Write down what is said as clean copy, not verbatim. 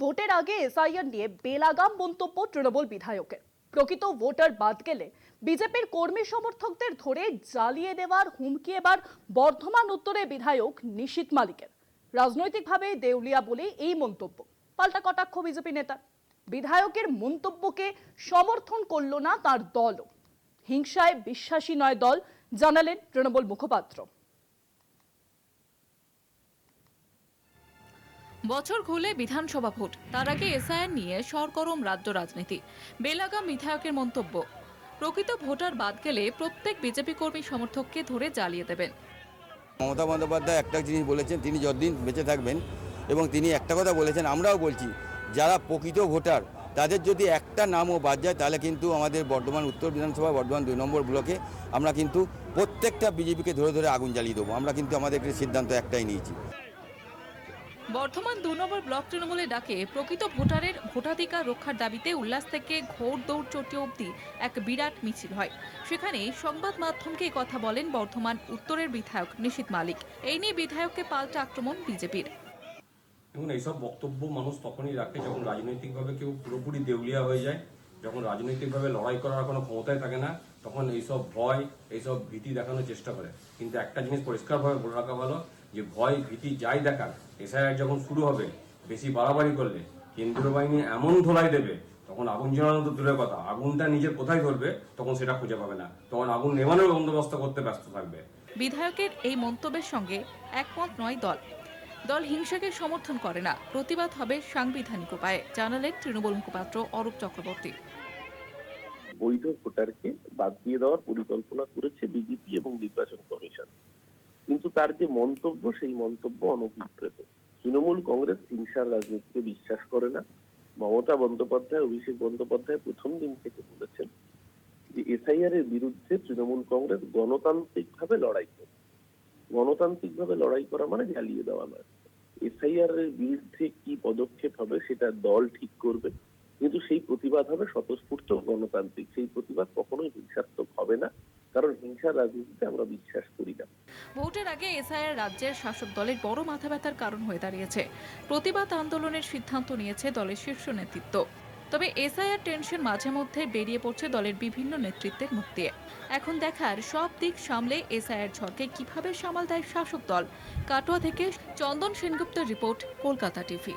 ভোটের আগে এসআইআর নিয়ে বেলাগাম মন্তব্য তৃণমূল বিধায়কের। প্রকৃত ভোটার বাদ গেলে বিজেপির কর্মী সমর্থকদের ধরে জ্বালিয়ে দেওয়ার হুমকি এবার বর্ধমান উত্তরের বিধায়ক নিশীথ মালিকের। রাজনৈতিকভাবে দেউলিয়া বলে এই মন্তব্য, পাল্টা কটাক্ষ বিজেপি নেতা। বিধায়কের মন্তব্যকে সমর্থন করল না তার দলও। হিংসায় বিশ্বাসী নয় দল, জানালেন তৃণমূল মুখপাত্র। বছর ঘুরলে বিধানসভা ভোট, তার আগে এসআইআর নিয়ে সরগরম রাজ্য রাজনীতি। বেলাগাম বিধায়কের মন্তব্য, প্রকৃত ভোটার বাদ গেলে প্রত্যেক বিজেপি কর্মী সমর্থককে ধরে জ্বালিয়ে দেবেন। মমতা বন্দ্যোপাধ্যায় একটা জিনিস বলেছেন, তিনি যতদিন বেঁচে থাকবেন, এবং তিনি একটা কথা বলেছেন, আমরাও বলছি, যারা প্রকৃত ভোটার তাদের যদি একটা নামও বাদ যায় তাহলে কিন্তু আমাদের বর্ধমান উত্তর বিধানসভা, বর্ধমান 2 নম্বর ব্লকে আমরা কিন্তু প্রত্যেকটা বিজেপিকে ধরে ধরে আগুন জ্বালিয়ে দেবো। আমরা কিন্তু আমাদের সিদ্ধান্ত একটাই নিয়েছি। বর্ধমান 2 নম্বর ব্লক তৃণমূলের ডাকে প্রকৃত ভোটারের ভোটাধিকার রক্ষার দাবিতে উল্লাস থেকে ঘোর দৌড় চটি অবধি এক বিরাট মিছিল হয়। সেখানে সংবাদ মাধ্যমকে কথা বলেন বর্ধমান উত্তরের বিধায়ক নিশীথ মালিক। এই নিয়ে বিধায়ককে পাল্টা আক্রমণ বিজেপির। দেখুন, এইসব বক্তব্য মানুষ তখনই রাখে যখন রাজনৈতিকভাবে কেউ পুরোপুরি দেউলিয়া হয়ে যায়, যখন রাজনৈতিকভাবে লড়াই করার কোনো ক্ষমতাই থাকে না, তখন এইসব ভয়, এইসব ভীতি দেখানোর চেষ্টা করে। কিন্তু একটা জিনিস পরিষ্কারভাবে বলে রাখা ভালো, যে ভয় ভীতি যাই দেখান, এসআইআর যখন শুরু হবে, বেশি বাড়াবাড়ি করলে কেন্দ্রীয় বাহিনী এমন ধোলাই দেবে, তখন আগুন জ্বালানো তো দূরের কথা, আগুনটা নিজের কোথায় ধরবে তখন সেটা খুঁজে পাবে না, তখন আগুন নেভানোর বন্দোবস্ত করতে ব্যস্ত থাকবে। বিধায়কের এই মন্তব্যের সঙ্গে একমত নয় দল হিংসাকে সমর্থন করে না, প্রতিবাদ হবে সাংবিধানিক উপায়ে, জানালেন তৃণমূল মুখপাত্র অরূপ চক্রবর্তী। বৈধ ভোটারকে বাদ দিয়ে দেওয়ার পরিকল্পনা করেছে বিজেপি এবং নির্বাচন কমিশন, কিন্তু তার যে মন্তব্য, সেই মন্তব্য অনভিপ্রেত। তৃণমূল কংগ্রেস হিংসার রাজনীতিকে বিশ্বাস করে না। মমতা বন্দ্যোপাধ্যায়, অভিষেক বন্দ্যোপাধ্যায় প্রথম দিন থেকে বলেছেন যে এসআইআর এর বিরুদ্ধে তৃণমূল কংগ্রেস গণতান্ত্রিকভাবে লড়াই করে। গণতান্ত্রিকভাবে লড়াই করা মানে জ্বালিয়ে দেওয়া নয়। এসআইআর এর বিরুদ্ধে কি পদক্ষেপ হবে সেটা দল ঠিক করবে, কিন্তু সেই প্রতিবাদ হবে স্বতঃস্ফূর্ত গণতান্ত্রিক। সেই প্রতিবাদ কখনোই হিংসাত্মক হবে না, কারণ হিংসার রাজনীতিতে আমরা বিশ্বাস করি না। ভোটের আগে এসআইআর রাজ্যের শাসক দলের বড় মাথা ব্যথার কারণ হয়ে দাঁড়িয়েছে। প্রতিবাদ আন্দোলনের সিদ্ধান্ত নিয়েছে দলের শীর্ষ নেতৃত্ব। তবে এসআইআর টেনশন মাঝে মধ্যে বেরিয়ে পড়ছে দলের বিভিন্ন নেতৃত্বের মুখ দিয়ে। এখন দেখার সব দিক সামলে এসআইআর ঝড়কে কিভাবে সামাল দেয় শাসক দল। কাটোয়া থেকে চন্দন সেনগুপ্তের রিপোর্ট, কলকাতা টিভি।